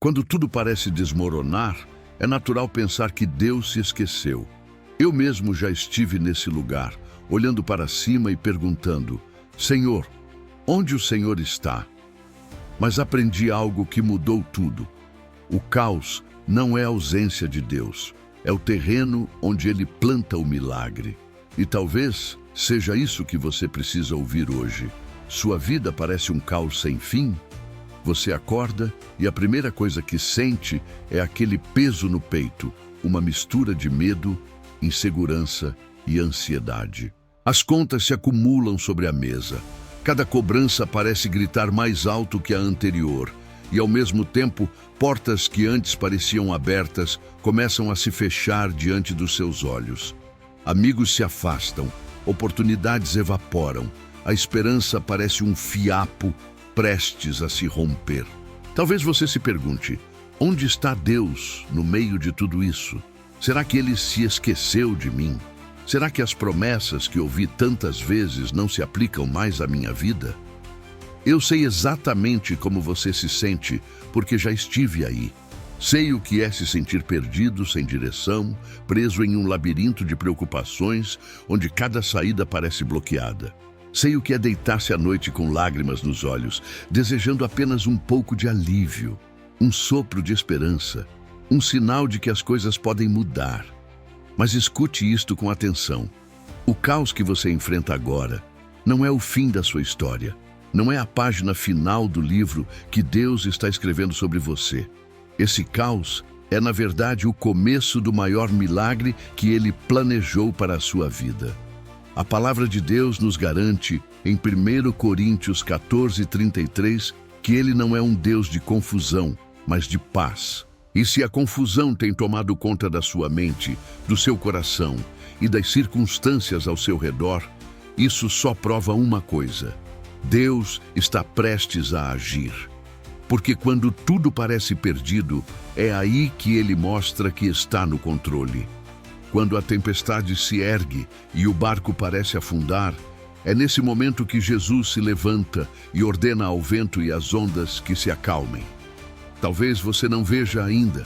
Quando tudo parece desmoronar, é natural pensar que Deus se esqueceu. Eu mesmo já estive nesse lugar, olhando para cima e perguntando: Senhor, onde o Senhor está? Mas aprendi algo que mudou tudo. O caos não é a ausência de Deus, é o terreno onde Ele planta o milagre. E talvez seja isso que você precisa ouvir hoje. Sua vida parece um caos sem fim? Você acorda e a primeira coisa que sente é aquele peso no peito, uma mistura de medo, insegurança e ansiedade. As contas se acumulam sobre a mesa. Cada cobrança parece gritar mais alto que a anterior. E, ao mesmo tempo, portas que antes pareciam abertas começam a se fechar diante dos seus olhos. Amigos se afastam, oportunidades evaporam, a esperança parece um fiapo prestes a se romper. Talvez você se pergunte: onde está Deus no meio de tudo isso? Será que Ele se esqueceu de mim? Será que as promessas que ouvi tantas vezes não se aplicam mais à minha vida? Eu sei exatamente como você se sente, porque já estive aí. Sei o que é se sentir perdido, sem direção, preso em um labirinto de preocupações, onde cada saída parece bloqueada. Sei o que é deitar-se à noite com lágrimas nos olhos, desejando apenas um pouco de alívio, um sopro de esperança, um sinal de que as coisas podem mudar. Mas escute isto com atenção. O caos que você enfrenta agora não é o fim da sua história. Não é a página final do livro que Deus está escrevendo sobre você. Esse caos é, na verdade, o começo do maior milagre que Ele planejou para a sua vida. A palavra de Deus nos garante, em 1 Coríntios 14:33, que Ele não é um Deus de confusão, mas de paz. E se a confusão tem tomado conta da sua mente, do seu coração e das circunstâncias ao seu redor, isso só prova uma coisa: Deus está prestes a agir. Porque quando tudo parece perdido, é aí que Ele mostra que está no controle. Quando a tempestade se ergue e o barco parece afundar, é nesse momento que Jesus se levanta e ordena ao vento e às ondas que se acalmem. Talvez você não veja ainda,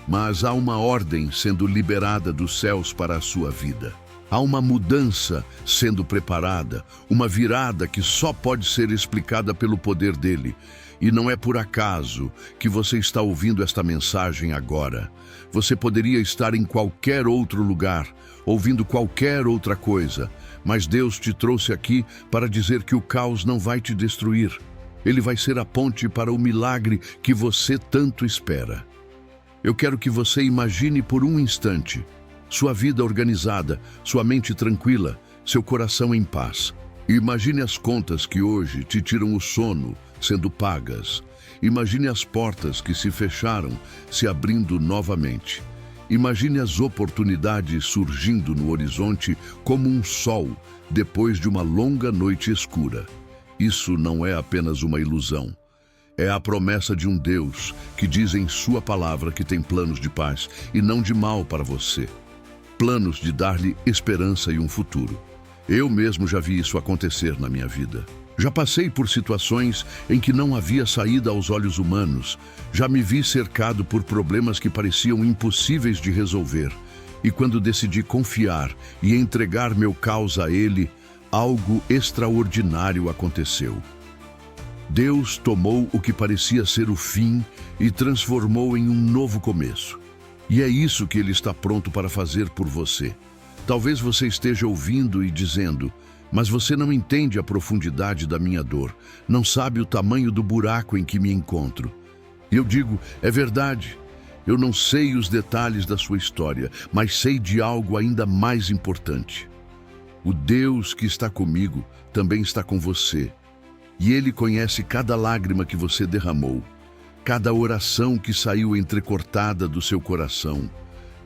mas há uma ordem sendo liberada dos céus para a sua vida. Há uma mudança sendo preparada, uma virada que só pode ser explicada pelo poder dele. E não é por acaso que você está ouvindo esta mensagem agora. Você poderia estar em qualquer outro lugar, ouvindo qualquer outra coisa, mas Deus te trouxe aqui para dizer que o caos não vai te destruir. Ele vai ser a ponte para o milagre que você tanto espera. Eu quero que você imagine por um instante sua vida organizada, sua mente tranquila, seu coração em paz. E imagine as contas que hoje te tiram o sono sendo pagas. Imagine as portas que se fecharam se abrindo novamente. Imagine as oportunidades surgindo no horizonte como um sol depois de uma longa noite escura. Isso não é apenas uma ilusão. É a promessa de um Deus que diz em sua palavra que tem planos de paz e não de mal para você. Planos de dar-lhe esperança e um futuro. Eu mesmo já vi isso acontecer na minha vida. Já passei por situações em que não havia saída aos olhos humanos. Já me vi cercado por problemas que pareciam impossíveis de resolver. E quando decidi confiar e entregar meu caos a Ele, algo extraordinário aconteceu. Deus tomou o que parecia ser o fim e transformou em um novo começo. E é isso que Ele está pronto para fazer por você. Talvez você esteja ouvindo e dizendo: mas você não entende a profundidade da minha dor, não sabe o tamanho do buraco em que me encontro. Eu digo: é verdade, eu não sei os detalhes da sua história, mas sei de algo ainda mais importante. O Deus que está comigo também está com você. E Ele conhece cada lágrima que você derramou, cada oração que saiu entrecortada do seu coração,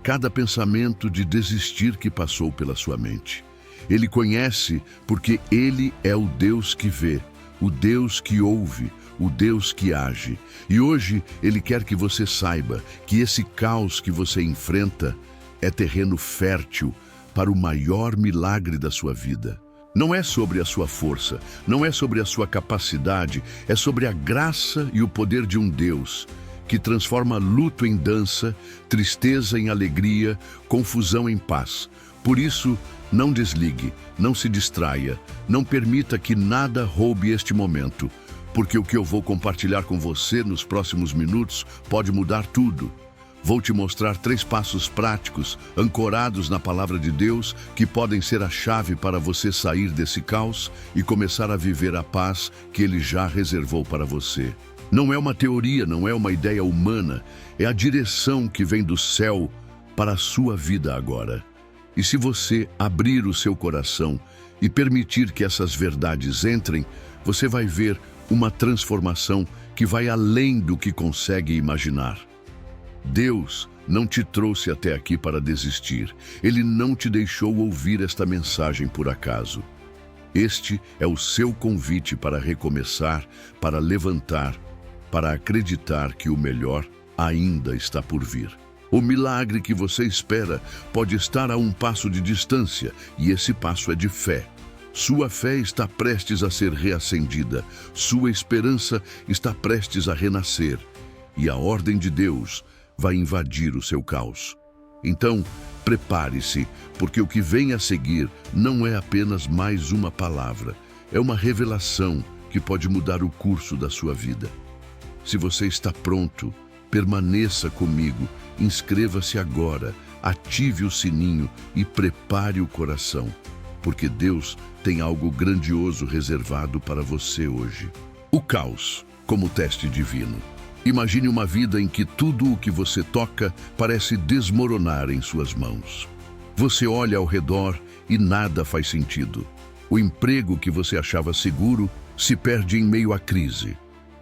cada pensamento de desistir que passou pela sua mente. Ele conhece porque Ele é o Deus que vê, o Deus que ouve, o Deus que age. E hoje Ele quer que você saiba que esse caos que você enfrenta é terreno fértil para o maior milagre da sua vida. Não é sobre a sua força, não é sobre a sua capacidade, é sobre a graça e o poder de um Deus que transforma luto em dança, tristeza em alegria, confusão em paz. Por isso, não desligue, não se distraia, não permita que nada roube este momento, porque o que eu vou compartilhar com você nos próximos minutos pode mudar tudo. Vou te mostrar 3 passos práticos, ancorados na palavra de Deus, que podem ser a chave para você sair desse caos e começar a viver a paz que Ele já reservou para você. Não é uma teoria, não é uma ideia humana, é a direção que vem do céu para a sua vida agora. E se você abrir o seu coração e permitir que essas verdades entrem, você vai ver uma transformação que vai além do que consegue imaginar. Deus não te trouxe até aqui para desistir. Ele não te deixou ouvir esta mensagem por acaso. Este é o seu convite para recomeçar, para levantar, para acreditar que o melhor ainda está por vir. O milagre que você espera pode estar a um passo de distância, e esse passo é de fé. Sua fé está prestes a ser reacendida, sua esperança está prestes a renascer, e a ordem de Deus vai invadir o seu caos. Então, prepare-se, porque o que vem a seguir não é apenas mais uma palavra, é uma revelação que pode mudar o curso da sua vida. Se você está pronto, permaneça comigo, inscreva-se agora, ative o sininho e prepare o coração, porque Deus tem algo grandioso reservado para você hoje. O caos como teste divino. Imagine uma vida em que tudo o que você toca parece desmoronar em suas mãos. Você olha ao redor e nada faz sentido. O emprego que você achava seguro se perde em meio à crise.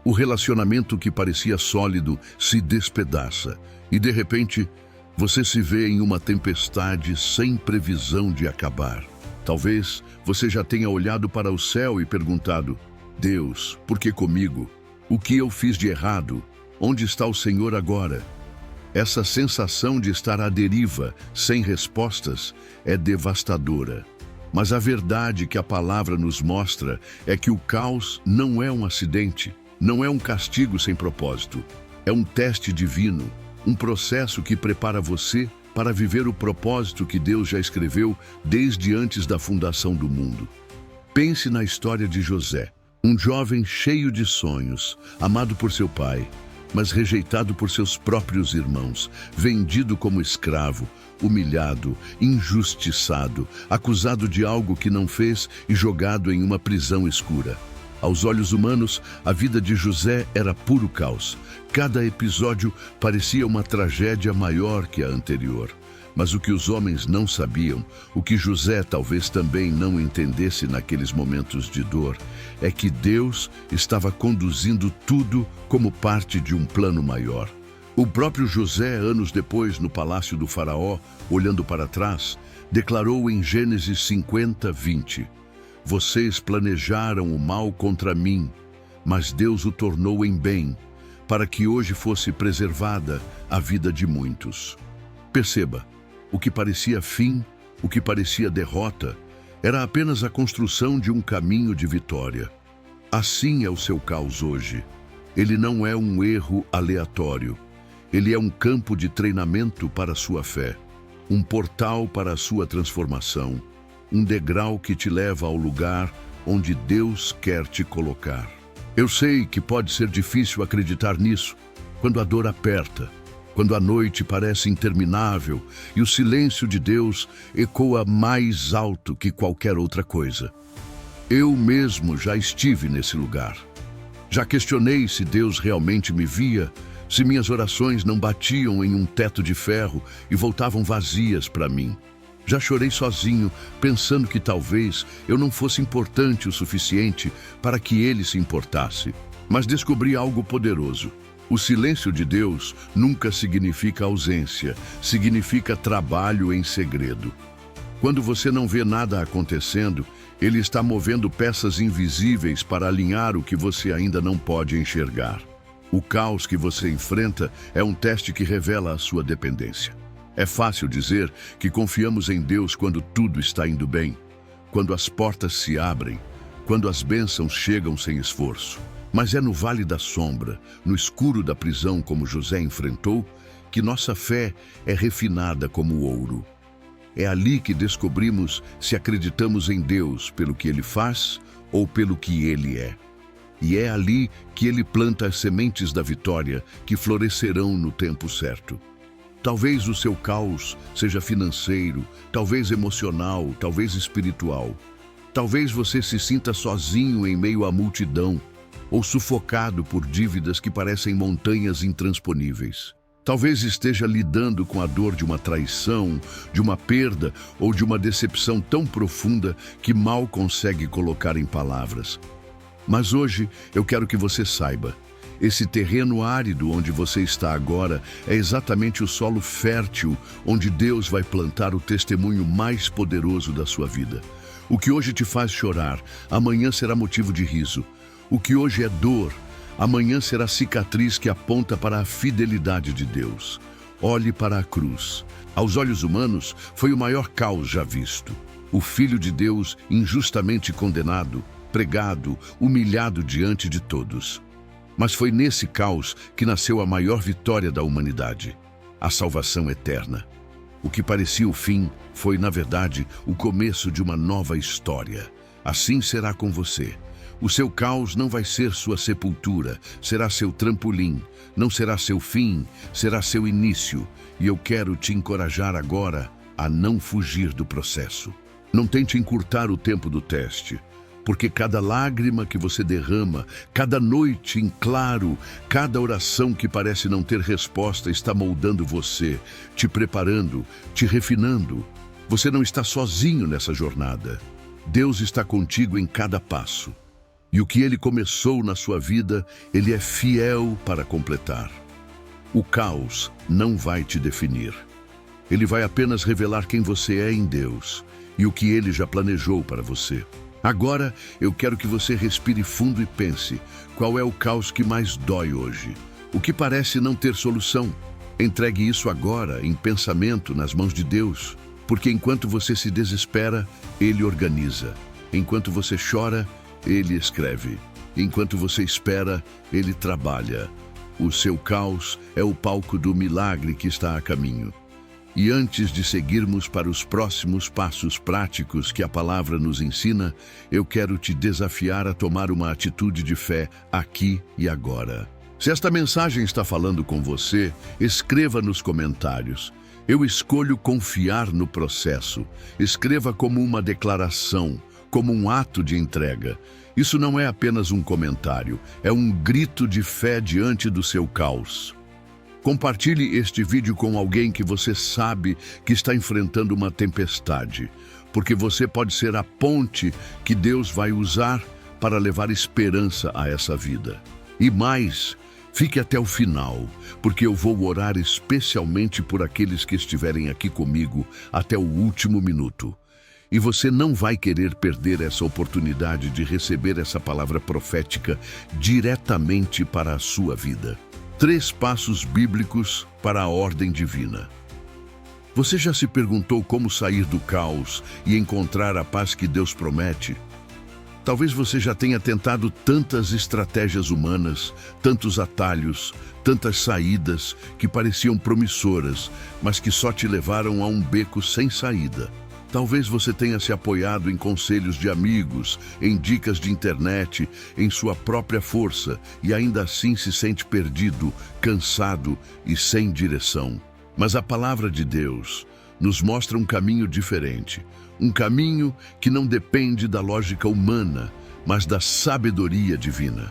O relacionamento que parecia sólido se despedaça e, de repente, você se vê em uma tempestade sem previsão de acabar. Talvez você já tenha olhado para o céu e perguntado: Deus, por que comigo? O que eu fiz de errado? Onde está o Senhor agora? Essa sensação de estar à deriva, sem respostas, é devastadora. Mas a verdade que a palavra nos mostra é que o caos não é um acidente, não é um castigo sem propósito. É um teste divino, um processo que prepara você para viver o propósito que Deus já escreveu desde antes da fundação do mundo. Pense na história de José. Um jovem cheio de sonhos, amado por seu pai, mas rejeitado por seus próprios irmãos, vendido como escravo, humilhado, injustiçado, acusado de algo que não fez e jogado em uma prisão escura. Aos olhos humanos, a vida de José era puro caos. Cada episódio parecia uma tragédia maior que a anterior. Mas o que os homens não sabiam, o que José talvez também não entendesse naqueles momentos de dor, é que Deus estava conduzindo tudo como parte de um plano maior. O próprio José, anos depois, no palácio do faraó, olhando para trás, declarou em Gênesis 50:20: Vocês planejaram o mal contra mim, mas Deus o tornou em bem, para que hoje fosse preservada a vida de muitos. Perceba, o que parecia fim, o que parecia derrota, era apenas a construção de um caminho de vitória. Assim é o seu caos hoje. Ele não é um erro aleatório. Ele é um campo de treinamento para a sua fé, um portal para a sua transformação, um degrau que te leva ao lugar onde Deus quer te colocar. Eu sei que pode ser difícil acreditar nisso, quando a dor aperta, quando a noite parece interminável e o silêncio de Deus ecoa mais alto que qualquer outra coisa. Eu mesmo já estive nesse lugar. Já questionei se Deus realmente me via, se minhas orações não batiam em um teto de ferro e voltavam vazias para mim. Já chorei sozinho, pensando que talvez eu não fosse importante o suficiente para que Ele se importasse. Mas descobri algo poderoso. O silêncio de Deus nunca significa ausência, significa trabalho em segredo. Quando você não vê nada acontecendo, Ele está movendo peças invisíveis para alinhar o que você ainda não pode enxergar. O caos que você enfrenta é um teste que revela a sua dependência. É fácil dizer que confiamos em Deus quando tudo está indo bem, quando as portas se abrem, quando as bênçãos chegam sem esforço. Mas é no vale da sombra, no escuro da prisão como José enfrentou, que nossa fé é refinada como o ouro. É ali que descobrimos se acreditamos em Deus pelo que Ele faz ou pelo que Ele é. E é ali que Ele planta as sementes da vitória que florescerão no tempo certo. Talvez o seu caos seja financeiro, talvez emocional, talvez espiritual. Talvez você se sinta sozinho em meio à multidão ou sufocado por dívidas que parecem montanhas intransponíveis. Talvez esteja lidando com a dor de uma traição, de uma perda ou de uma decepção tão profunda que mal consegue colocar em palavras. Mas hoje eu quero que você saiba, esse terreno árido onde você está agora é exatamente o solo fértil onde Deus vai plantar o testemunho mais poderoso da sua vida. O que hoje te faz chorar, amanhã será motivo de riso. O que hoje é dor, amanhã será cicatriz que aponta para a fidelidade de Deus. Olhe para a cruz. Aos olhos humanos, foi o maior caos já visto. O Filho de Deus, injustamente condenado, pregado, humilhado diante de todos. Mas foi nesse caos que nasceu a maior vitória da humanidade, a salvação eterna. O que parecia o fim foi, na verdade, o começo de uma nova história. Assim será com você. O seu caos não vai ser sua sepultura, será seu trampolim. Não será seu fim, será seu início. E eu quero te encorajar agora a não fugir do processo. Não tente encurtar o tempo do teste, porque cada lágrima que você derrama, cada noite em claro, cada oração que parece não ter resposta está moldando você, te preparando, te refinando. Você não está sozinho nessa jornada. Deus está contigo em cada passo. E o que Ele começou na sua vida, Ele é fiel para completar. O caos não vai te definir. Ele vai apenas revelar quem você é em Deus e o que Ele já planejou para você. Agora, eu quero que você respire fundo e pense, qual é o caos que mais dói hoje? O que parece não ter solução? Entregue isso agora, em pensamento, nas mãos de Deus, porque enquanto você se desespera, Ele organiza. Enquanto você chora, Ele escreve. Enquanto você espera, Ele trabalha. O seu caos é o palco do milagre que está a caminho. E antes de seguirmos para os próximos passos práticos que a palavra nos ensina, eu quero te desafiar a tomar uma atitude de fé aqui e agora. Se esta mensagem está falando com você, escreva nos comentários. Eu escolho confiar no processo. Escreva como uma declaração, como um ato de entrega. Isso não é apenas um comentário, é um grito de fé diante do seu caos. Compartilhe este vídeo com alguém que você sabe que está enfrentando uma tempestade, porque você pode ser a ponte que Deus vai usar para levar esperança a essa vida. E mais, fique até o final, porque eu vou orar especialmente por aqueles que estiverem aqui comigo até o último minuto. E você não vai querer perder essa oportunidade de receber essa palavra profética diretamente para a sua vida. 3 passos bíblicos para a ordem divina. Você já se perguntou como sair do caos e encontrar a paz que Deus promete? Talvez você já tenha tentado tantas estratégias humanas, tantos atalhos, tantas saídas que pareciam promissoras, mas que só te levaram a um beco sem saída. Talvez você tenha se apoiado em conselhos de amigos, em dicas de internet, em sua própria força e ainda assim se sente perdido, cansado e sem direção. Mas a palavra de Deus nos mostra um caminho diferente, um caminho que não depende da lógica humana, mas da sabedoria divina.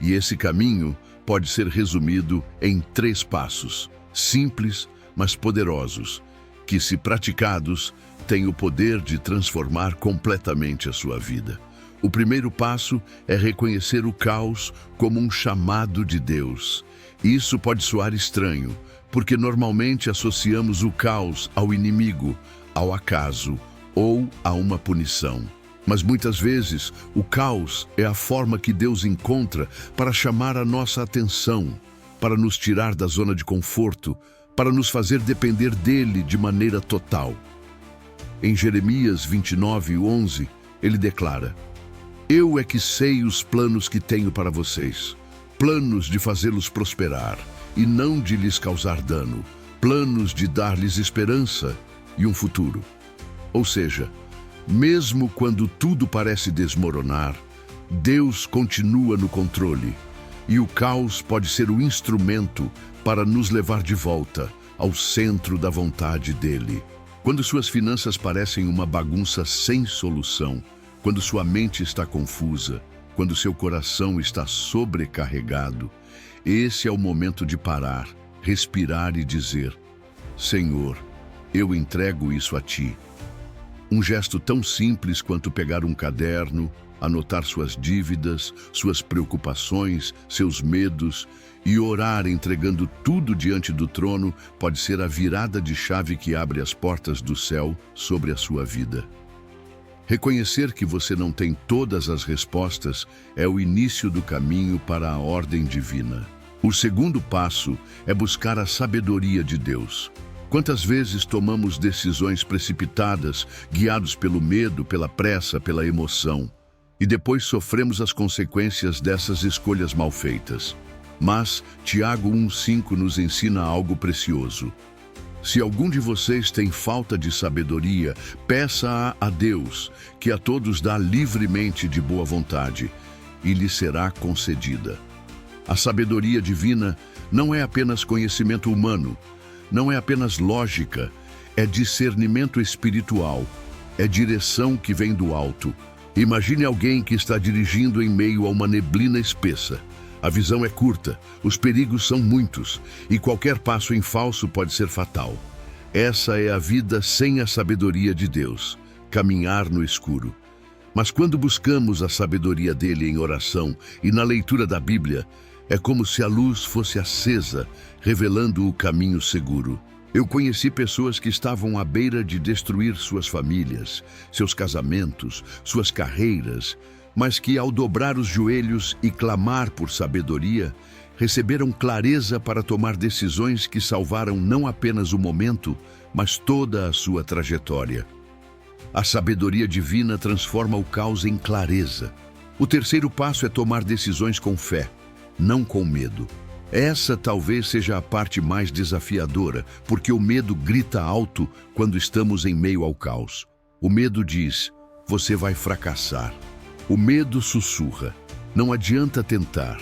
E esse caminho pode ser resumido em 3 passos, simples, mas poderosos, que, se praticados, tem o poder de transformar completamente a sua vida. O primeiro passo é reconhecer o caos como um chamado de Deus. Isso pode soar estranho, porque normalmente associamos o caos ao inimigo, ao acaso ou a uma punição. Mas muitas vezes o caos é a forma que Deus encontra para chamar a nossa atenção, para nos tirar da zona de conforto, para nos fazer depender dele de maneira total. Em Jeremias 29:11, ele declara: Eu é que sei os planos que tenho para vocês, planos de fazê-los prosperar e não de lhes causar dano, planos de dar-lhes esperança e um futuro. Ou seja, mesmo quando tudo parece desmoronar, Deus continua no controle e o caos pode ser o instrumento para nos levar de volta ao centro da vontade dele. Quando suas finanças parecem uma bagunça sem solução, quando sua mente está confusa, quando seu coração está sobrecarregado, esse é o momento de parar, respirar e dizer: Senhor, eu entrego isso a Ti. Um gesto tão simples quanto pegar um caderno, anotar suas dívidas, suas preocupações, seus medos e orar entregando tudo diante do trono pode ser a virada de chave que abre as portas do céu sobre a sua vida. Reconhecer que você não tem todas as respostas é o início do caminho para a ordem divina. O segundo passo é buscar a sabedoria de Deus. Quantas vezes tomamos decisões precipitadas, guiados pelo medo, pela pressa, pela emoção, e depois sofremos as consequências dessas escolhas mal feitas. Mas Tiago 1,5 nos ensina algo precioso. Se algum de vocês tem falta de sabedoria, peça-a a Deus, que a todos dá livremente de boa vontade, e lhe será concedida. A sabedoria divina não é apenas conhecimento humano, não é apenas lógica, é discernimento espiritual, é direção que vem do alto. Imagine alguém que está dirigindo em meio a uma neblina espessa. A visão é curta, os perigos são muitos e qualquer passo em falso pode ser fatal. Essa é a vida sem a sabedoria de Deus, caminhar no escuro. Mas quando buscamos a sabedoria dele em oração e na leitura da Bíblia, é como se a luz fosse acesa, revelando o caminho seguro. Eu conheci pessoas que estavam à beira de destruir suas famílias, seus casamentos, suas carreiras, mas que ao dobrar os joelhos e clamar por sabedoria, receberam clareza para tomar decisões que salvaram não apenas o momento, mas toda a sua trajetória. A sabedoria divina transforma o caos em clareza. O terceiro passo é tomar decisões com fé, não com medo. Essa talvez seja a parte mais desafiadora, porque o medo grita alto quando estamos em meio ao caos. O medo diz: você vai fracassar. O medo sussurra: não adianta tentar.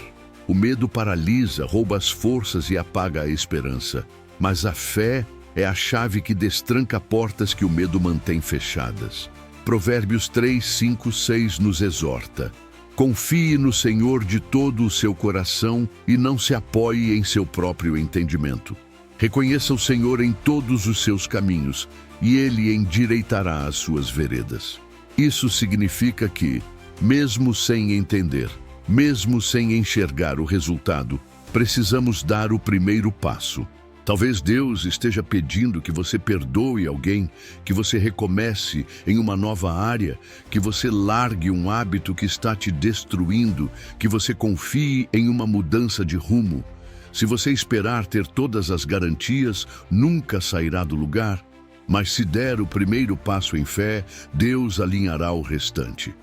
O medo paralisa, rouba as forças e apaga a esperança. Mas a fé é a chave que destranca portas que o medo mantém fechadas. Provérbios 3, 5, 6 nos exorta: confie no Senhor de todo o seu coração e não se apoie em seu próprio entendimento. Reconheça o Senhor em todos os seus caminhos e Ele endireitará as suas veredas. Isso significa que, mesmo sem entender, mesmo sem enxergar o resultado, precisamos dar o primeiro passo. Talvez Deus esteja pedindo que você perdoe alguém, que você recomece em uma nova área, que você largue um hábito que está te destruindo, que você confie em uma mudança de rumo. Se você esperar ter todas as garantias, nunca sairá do lugar. Mas se der o primeiro passo em fé, Deus alinhará o restante.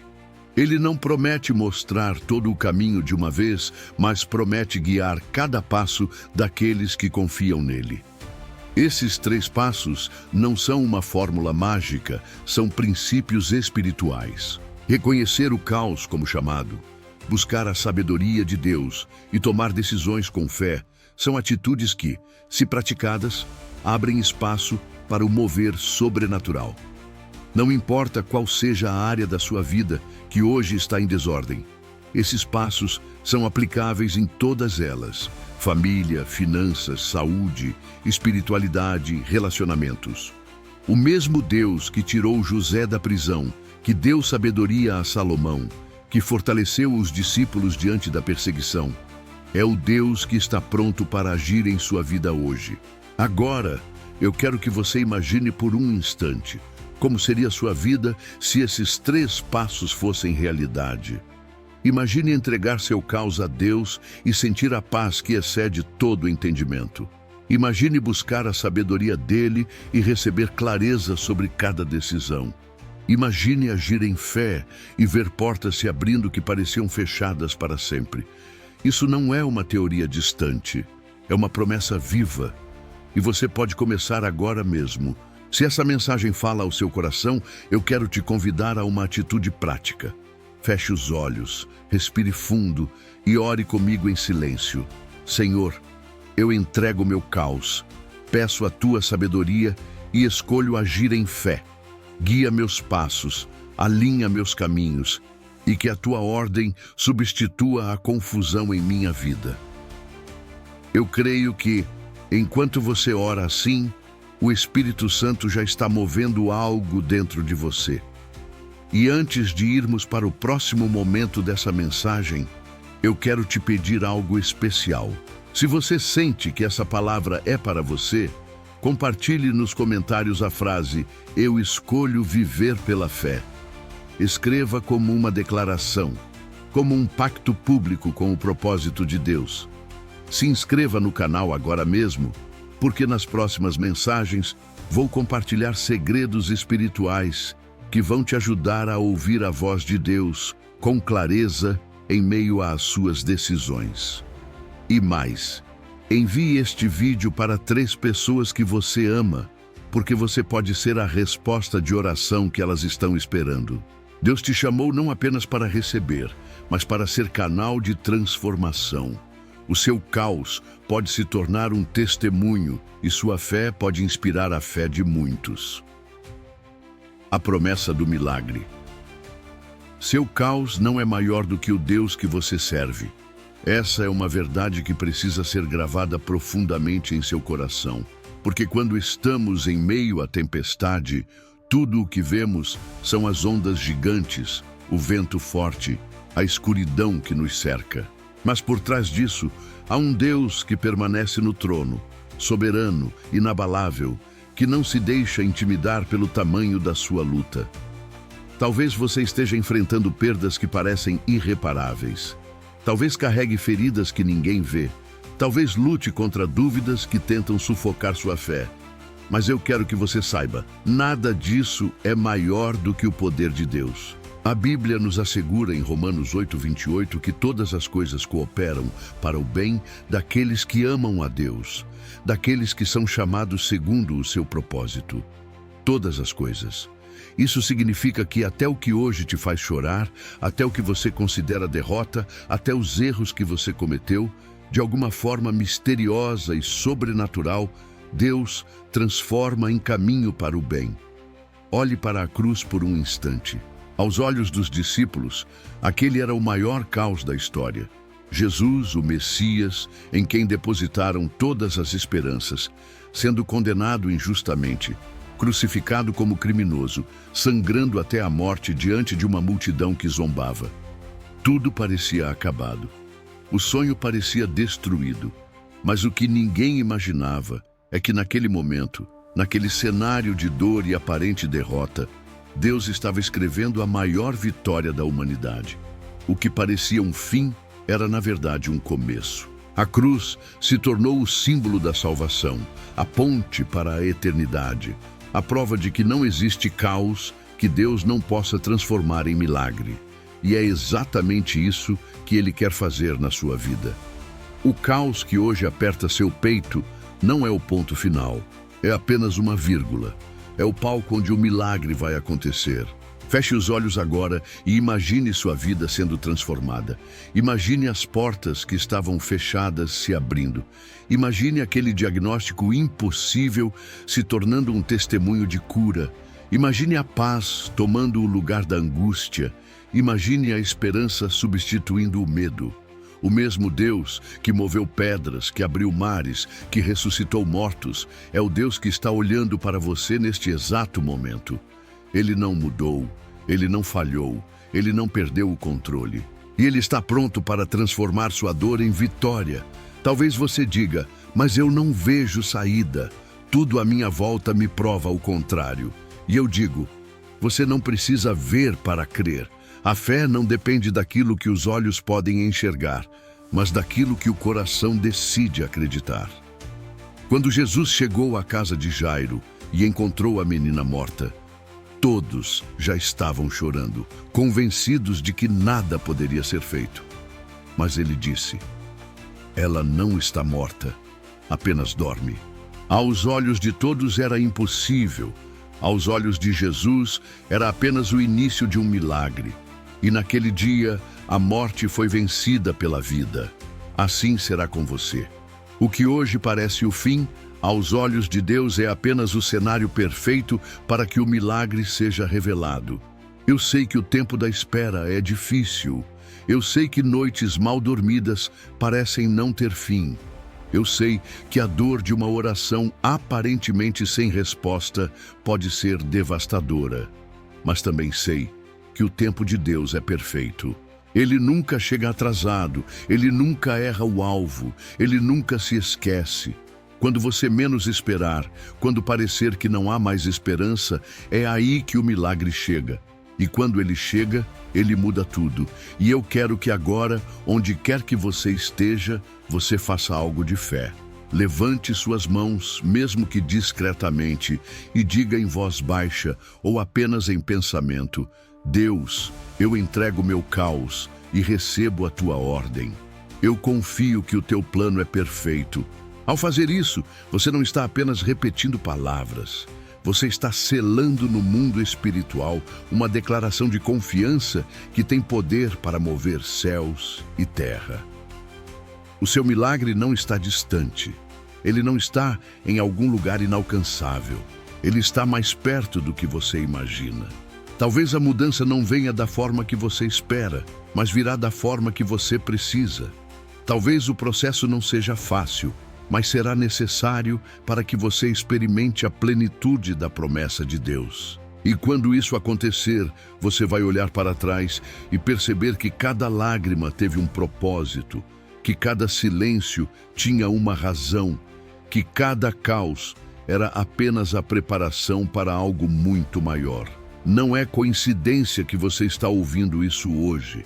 Ele não promete mostrar todo o caminho de uma vez, mas promete guiar cada passo daqueles que confiam nele. Esses 3 passos não são uma fórmula mágica, são princípios espirituais. Reconhecer o caos como chamado, buscar a sabedoria de Deus e tomar decisões com fé são atitudes que, se praticadas, abrem espaço para o mover sobrenatural. Não importa qual seja a área da sua vida que hoje está em desordem, esses passos são aplicáveis em todas elas: família, finanças, saúde, espiritualidade, relacionamentos. O mesmo Deus que tirou José da prisão, que deu sabedoria a Salomão, que fortaleceu os discípulos diante da perseguição, é o Deus que está pronto para agir em sua vida hoje. Agora, eu quero que você imagine por um instante como seria a sua vida se esses 3 passos fossem realidade. Imagine entregar seu caos a Deus e sentir a paz que excede todo entendimento. Imagine buscar a sabedoria dele e receber clareza sobre cada decisão. Imagine agir em fé e ver portas se abrindo que pareciam fechadas para sempre. Isso não é uma teoria distante, é uma promessa viva. E você pode começar agora mesmo. Se essa mensagem fala ao seu coração, eu quero te convidar a uma atitude prática. Feche os olhos, respire fundo e ore comigo em silêncio. Senhor, eu entrego meu caos, peço a tua sabedoria e escolho agir em fé. Guia meus passos, alinha meus caminhos e que a tua ordem substitua a confusão em minha vida. Eu creio que, enquanto você ora assim, o Espírito Santo já está movendo algo dentro de você. E antes de irmos para o próximo momento dessa mensagem, eu quero te pedir algo especial. Se você sente que essa palavra é para você, compartilhe nos comentários a frase "Eu escolho viver pela fé". Escreva como uma declaração, como um pacto público com o propósito de Deus. Se inscreva no canal agora mesmo, porque nas próximas mensagens vou compartilhar segredos espirituais que vão te ajudar a ouvir a voz de Deus com clareza em meio às suas decisões. E mais, envie este vídeo para 3 pessoas que você ama, porque você pode ser a resposta de oração que elas estão esperando. Deus te chamou não apenas para receber, mas para ser canal de transformação. O seu caos pode se tornar um testemunho e sua fé pode inspirar a fé de muitos. A promessa do milagre. Seu caos não é maior do que o Deus que você serve. Essa é uma verdade que precisa ser gravada profundamente em seu coração, porque quando estamos em meio à tempestade, tudo o que vemos são as ondas gigantes, o vento forte, a escuridão que nos cerca. Mas por trás disso, há um Deus que permanece no trono, soberano, inabalável, que não se deixa intimidar pelo tamanho da sua luta. Talvez você esteja enfrentando perdas que parecem irreparáveis. Talvez carregue feridas que ninguém vê. Talvez lute contra dúvidas que tentam sufocar sua fé. Mas eu quero que você saiba, nada disso é maior do que o poder de Deus. A Bíblia nos assegura em Romanos 8:28 que todas as coisas cooperam para o bem daqueles que amam a Deus, daqueles que são chamados segundo o seu propósito. Todas as coisas. Isso significa que até o que hoje te faz chorar, até o que você considera derrota, até os erros que você cometeu, de alguma forma misteriosa e sobrenatural, Deus transforma em caminho para o bem. Olhe para a cruz por um instante. Aos olhos dos discípulos, aquele era o maior caos da história. Jesus, o Messias, em quem depositaram todas as esperanças, sendo condenado injustamente, crucificado como criminoso, sangrando até a morte diante de uma multidão que zombava. Tudo parecia acabado. O sonho parecia destruído. Mas o que ninguém imaginava é que naquele momento, naquele cenário de dor e aparente derrota, Deus estava escrevendo a maior vitória da humanidade. O que parecia um fim era, na verdade, um começo. A cruz se tornou o símbolo da salvação, a ponte para a eternidade, a prova de que não existe caos que Deus não possa transformar em milagre. E é exatamente isso que Ele quer fazer na sua vida. O caos que hoje aperta seu peito não é o ponto final, é apenas uma vírgula. É o palco onde o milagre vai acontecer. Feche os olhos agora e imagine sua vida sendo transformada. Imagine as portas que estavam fechadas se abrindo. Imagine aquele diagnóstico impossível se tornando um testemunho de cura. Imagine a paz tomando o lugar da angústia. Imagine a esperança substituindo o medo. O mesmo Deus que moveu pedras, que abriu mares, que ressuscitou mortos, é o Deus que está olhando para você neste exato momento. Ele não mudou, Ele não falhou, Ele não perdeu o controle. E Ele está pronto para transformar sua dor em vitória. Talvez você diga, mas eu não vejo saída. Tudo à minha volta me prova o contrário. E eu digo, você não precisa ver para crer. A fé não depende daquilo que os olhos podem enxergar, mas daquilo que o coração decide acreditar. Quando Jesus chegou à casa de Jairo e encontrou a menina morta, Todos já estavam chorando, convencidos de que nada poderia ser feito. Mas ele disse: ela não está morta, apenas dorme. Aos olhos de todos era impossível. Aos olhos de Jesus, era apenas o início de um milagre. E naquele dia, a morte foi vencida pela vida. Assim será com você. O que hoje parece o fim, aos olhos de Deus é apenas o cenário perfeito para que o milagre seja revelado. Eu sei que o tempo da espera é difícil. Eu sei que noites mal dormidas parecem não ter fim. Eu sei que a dor de uma oração aparentemente sem resposta pode ser devastadora. Mas também sei que o tempo de Deus é perfeito. Ele nunca chega atrasado, ele nunca erra o alvo, ele nunca se esquece. Quando você menos esperar, quando parecer que não há mais esperança, é aí que o milagre chega. E quando ele chega, ele muda tudo. E eu quero que agora, onde quer que você esteja, você faça algo de fé. Levante suas mãos, mesmo que discretamente, e diga em voz baixa ou apenas em pensamento: Deus, eu entrego meu caos e recebo a tua ordem. Eu confio que o teu plano é perfeito. Ao fazer isso, você não está apenas repetindo palavras. Você está selando no mundo espiritual uma declaração de confiança que tem poder para mover céus e terra. O seu milagre não está distante. Ele não está em algum lugar inalcançável. Ele está mais perto do que você imagina. Talvez a mudança não venha da forma que você espera, mas virá da forma que você precisa. Talvez o processo não seja fácil, mas será necessário para que você experimente a plenitude da promessa de Deus. E quando isso acontecer, você vai olhar para trás e perceber que cada lágrima teve um propósito, que cada silêncio tinha uma razão, que cada caos era apenas a preparação para algo muito maior. Não é coincidência que você está ouvindo isso hoje.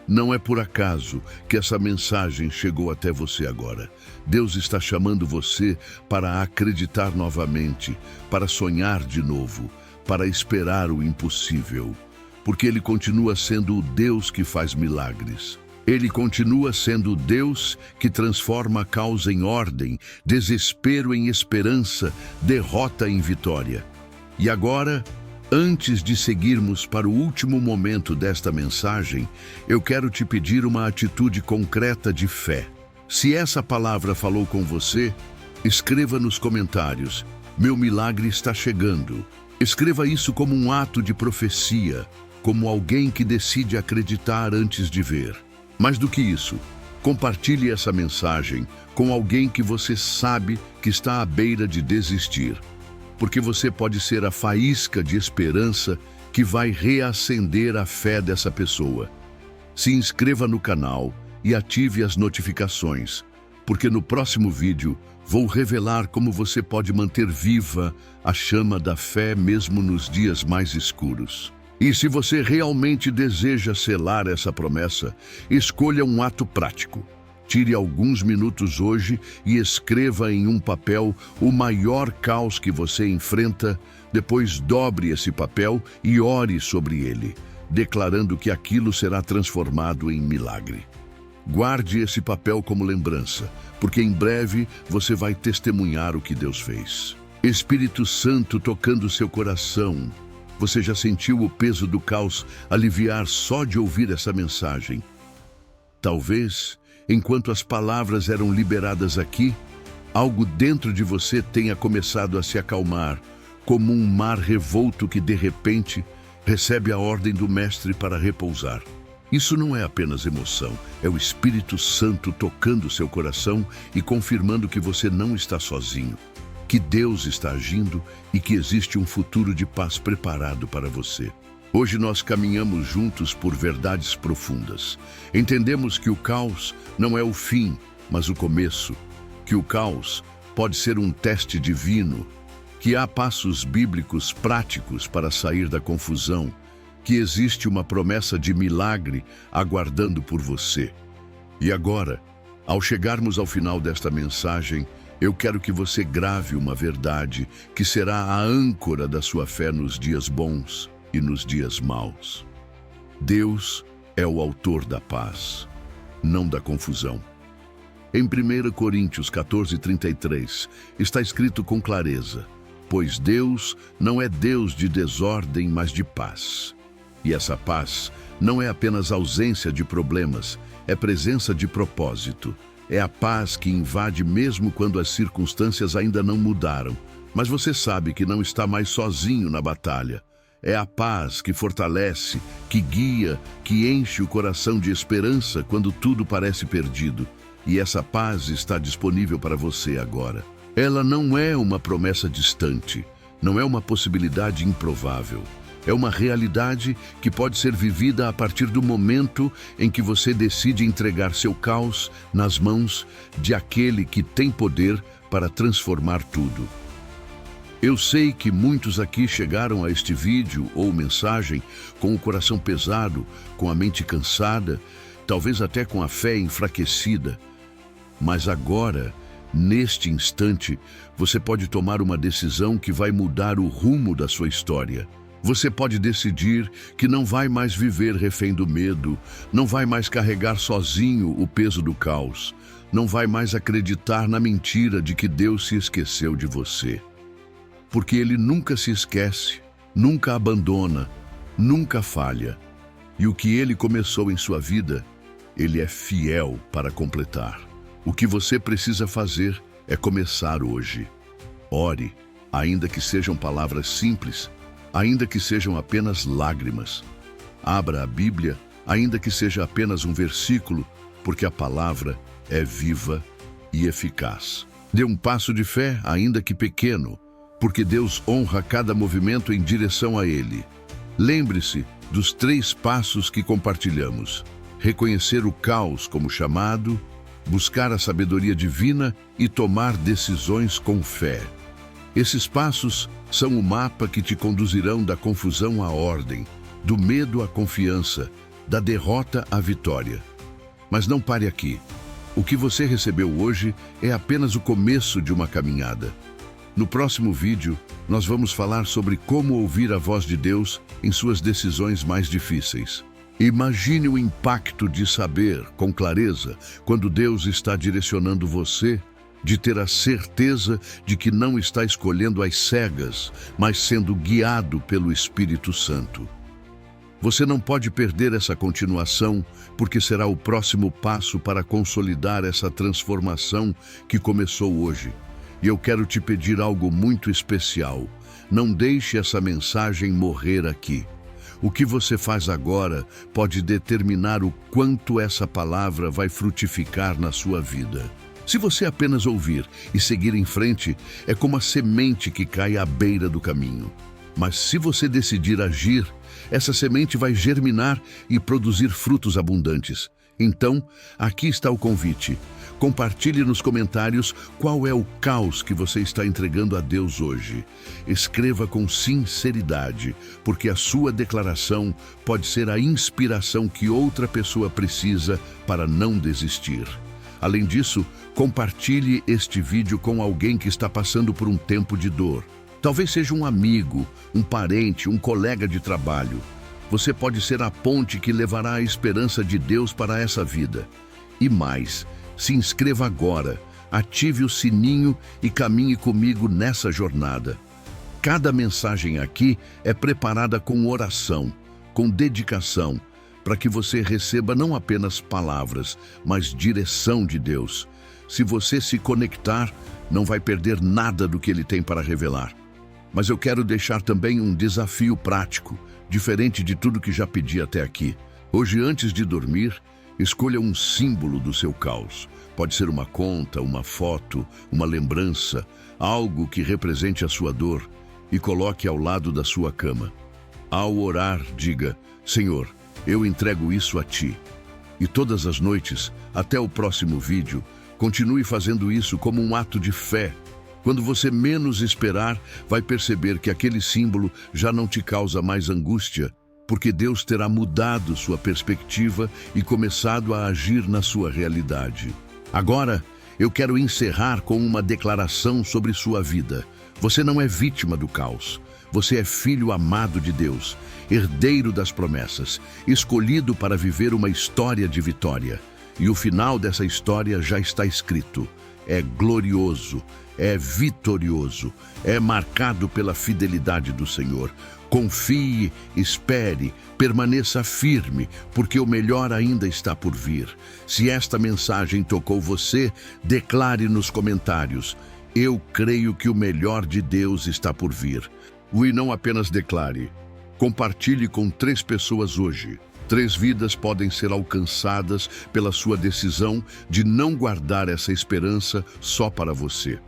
Não é por acaso que essa mensagem chegou até você agora. Deus está chamando você para acreditar novamente, para sonhar de novo, para esperar o impossível. Porque Ele continua sendo o Deus que faz milagres. Ele continua sendo o Deus que transforma caos em ordem, desespero em esperança, derrota em vitória. E agora, antes de seguirmos para o último momento desta mensagem, eu quero te pedir uma atitude concreta de fé. Se essa palavra falou com você, escreva nos comentários: meu milagre está chegando. Escreva isso como um ato de profecia, como alguém que decide acreditar antes de ver. Mais do que isso, compartilhe essa mensagem com alguém que você sabe que está à beira de desistir. Porque você pode ser a faísca de esperança que vai reacender a fé dessa pessoa. Se inscreva no canal e ative as notificações, porque no próximo vídeo vou revelar como você pode manter viva a chama da fé mesmo nos dias mais escuros. E se você realmente deseja selar essa promessa, escolha um ato prático. Tire alguns minutos hoje e escreva em um papel o maior caos que você enfrenta. Depois dobre esse papel e ore sobre ele, declarando que aquilo será transformado em milagre. Guarde esse papel como lembrança, porque em breve você vai testemunhar o que Deus fez. Espírito Santo tocando seu coração. Você já sentiu o peso do caos aliviar só de ouvir essa mensagem? Talvez, enquanto as palavras eram liberadas aqui, algo dentro de você tenha começado a se acalmar, como um mar revolto que, de repente, recebe a ordem do Mestre para repousar. Isso não é apenas emoção, é o Espírito Santo tocando seu coração e confirmando que você não está sozinho, que Deus está agindo e que existe um futuro de paz preparado para você. Hoje nós caminhamos juntos por verdades profundas. Entendemos que o caos não é o fim, mas o começo. Que o caos pode ser um teste divino. Que há passos bíblicos práticos para sair da confusão. Que existe uma promessa de milagre aguardando por você. E agora, ao chegarmos ao final desta mensagem, Eu quero que você grave uma verdade que será a âncora da sua fé nos dias bons e nos dias maus. Deus é o autor da paz, não da confusão. Em 1 Coríntios 14:33, está escrito com clareza: pois Deus não é Deus de desordem, mas de paz. E essa paz não é apenas ausência de problemas, é presença de propósito. É a paz que invade mesmo quando as circunstâncias ainda não mudaram. Mas você sabe que não está mais sozinho na batalha. É a paz que fortalece, que guia, que enche o coração de esperança quando tudo parece perdido. E essa paz está disponível para você agora. Ela não é uma promessa distante, não é uma possibilidade improvável. É uma realidade que pode ser vivida a partir do momento em que você decide entregar seu caos nas mãos de aquele que tem poder para transformar tudo. Eu sei que muitos aqui chegaram a este vídeo ou mensagem com o coração pesado, com a mente cansada, talvez até com a fé enfraquecida. Mas agora, neste instante, você pode tomar uma decisão que vai mudar o rumo da sua história. Você pode decidir que não vai mais viver refém do medo, não vai mais carregar sozinho o peso do caos, não vai mais acreditar na mentira de que Deus se esqueceu de você. Porque Ele nunca se esquece, nunca abandona, nunca falha. E o que Ele começou em sua vida, Ele é fiel para completar. O que você precisa fazer é começar hoje. Ore, ainda que sejam palavras simples, ainda que sejam apenas lágrimas. Abra a Bíblia, ainda que seja apenas um versículo, porque a palavra é viva e eficaz. Dê um passo de fé, ainda que pequeno, porque Deus honra cada movimento em direção a Ele. Lembre-se dos 3 passos que compartilhamos: reconhecer o caos como chamado, buscar a sabedoria divina e tomar decisões com fé. Esses passos são o mapa que te conduzirão da confusão à ordem, do medo à confiança, da derrota à vitória. Mas não pare aqui. O que você recebeu hoje é apenas o começo de uma caminhada. No próximo vídeo, nós vamos falar sobre como ouvir a voz de Deus em suas decisões mais difíceis. Imagine o impacto de saber, com clareza, quando Deus está direcionando você, de ter a certeza de que não está escolhendo às cegas, mas sendo guiado pelo Espírito Santo. Você não pode perder essa continuação, porque será o próximo passo para consolidar essa transformação que começou hoje. E eu quero te pedir algo muito especial. Não deixe essa mensagem morrer aqui. O que você faz agora pode determinar o quanto essa palavra vai frutificar na sua vida. Se você apenas ouvir e seguir em frente, é como a semente que cai à beira do caminho. Mas se você decidir agir, essa semente vai germinar e produzir frutos abundantes. Então, aqui está o convite. Compartilhe nos comentários qual é o caos que você está entregando a Deus hoje. Escreva com sinceridade, porque a sua declaração pode ser a inspiração que outra pessoa precisa para não desistir. Além disso, compartilhe este vídeo com alguém que está passando por um tempo de dor. Talvez seja um amigo, um parente, um colega de trabalho. Você pode ser a ponte que levará a esperança de Deus para essa vida. E mais, se inscreva agora, ative o sininho e caminhe comigo nessa jornada. Cada mensagem aqui é preparada com oração, com dedicação, para que você receba não apenas palavras, mas direção de Deus. Se você se conectar, não vai perder nada do que Ele tem para revelar. Mas eu quero deixar também um desafio prático, diferente de tudo que já pedi até aqui. Hoje, antes de dormir, escolha um símbolo do seu caos. Pode ser uma conta, uma foto, uma lembrança, algo que represente a sua dor, e coloque ao lado da sua cama. Ao orar, diga: Senhor, eu entrego isso a Ti. E todas as noites, até o próximo vídeo, continue fazendo isso como um ato de fé. Quando você menos esperar, vai perceber que aquele símbolo já não te causa mais angústia, porque Deus terá mudado sua perspectiva e começado a agir na sua realidade. Agora, Eu quero encerrar com uma declaração sobre sua vida. Você não é vítima do caos. Você é filho amado de Deus, herdeiro das promessas, escolhido para viver uma história de vitória. E o final dessa história já está escrito. É glorioso, é vitorioso, é marcado pela fidelidade do Senhor. Confie, espere, permaneça firme, porque o melhor ainda está por vir. Se esta mensagem tocou você, declare nos comentários: eu creio que o melhor de Deus está por vir. E não apenas declare. Compartilhe com 3 pessoas hoje. 3 vidas podem ser alcançadas pela sua decisão de não guardar essa esperança só para você.